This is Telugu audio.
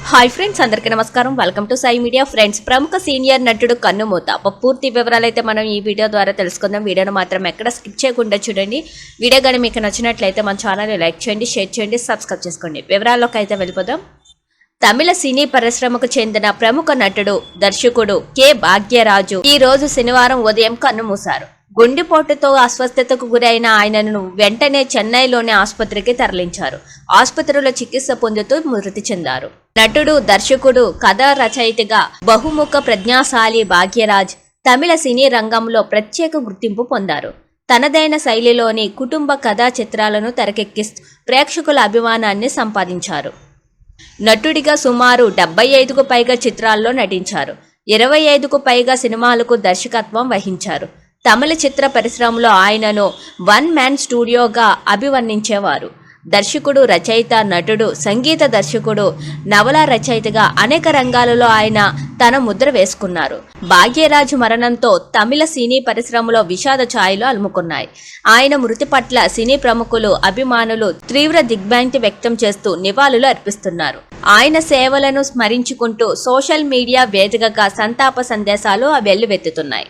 హాయ్ ఫ్రెండ్స్, అందరికీ నమస్కారం. Welcome to Sai media. Friends, ప్రముఖ సీనియర్ నటుడు కన్నుమూత పూర్తి వివరాలు అయితే మనం ఈ వీడియో ద్వారా తెలుసుకుందాం. వీడియోను మాత్రం ఎక్కడ స్కిప్ చేయకుండా చూడండి. వీడియో కానీ మీకు నచ్చినట్లయితే మన ఛానల్ని లైక్ చేయండి, షేర్ చేయండి, సబ్స్క్రైబ్ చేసుకోండి. వివరాల్లోకి అయితే వెళ్ళిపోదాం. తమిళ సినీ పరిశ్రమకు చెందిన ప్రముఖ నటుడు, దర్శకుడు కె భాగ్యరాజు ఈ రోజు శనివారం ఉదయం కన్నుమూశారు. గుండెపోటుతో అస్వస్థతకు గురైన ఆయనను వెంటనే చెన్నైలోని ఆసుపత్రికి తరలించారు. ఆసుపత్రిలో చికిత్స పొందుతూ మృతి చెందారు. నటుడు, దర్శకుడు, కథా రచయితగా బహుముఖ ప్రజ్ఞాశాలి భాగ్యరాజ్ తమిళ సినీ రంగంలో ప్రత్యేక గుర్తింపు పొందారు. తనదైన శైలిలోని కుటుంబ కథా చిత్రాలను తెరకెక్కిస్తూ ప్రేక్షకుల అభిమానాన్ని సంపాదించారు. నటుడిగా సుమారు 75కు పైగా చిత్రాల్లో నటించారు. 25కు పైగా సినిమాలకు దర్శకత్వం వహించారు. తమిళ చిత్ర పరిశ్రమలో ఆయనను వన్ మ్యాన్ స్టూడియోగా అభివర్ణించేవారు. దర్శకుడు, రచయిత, నటుడు, సంగీత దర్శకుడు, నవల రచయితగా అనేక రంగాలలో ఆయన తన ముద్ర వేసుకున్నారు. భాగ్యరాజు మరణంతో తమిళ సినీ పరిశ్రమలో విషాద ఛాయలు అలుముకున్నాయి. ఆయన మృతి పట్ల సినీ ప్రముఖులు, అభిమానులు తీవ్ర దిగ్భ్రాంతి వ్యక్తం చేస్తూ నివాళులు అర్పిస్తున్నారు. ఆయన సేవలను స్మరించుకుంటూ సోషల్ మీడియా వేదికగా సంతాప సందేశాలు వెల్లువెత్తుతున్నాయి.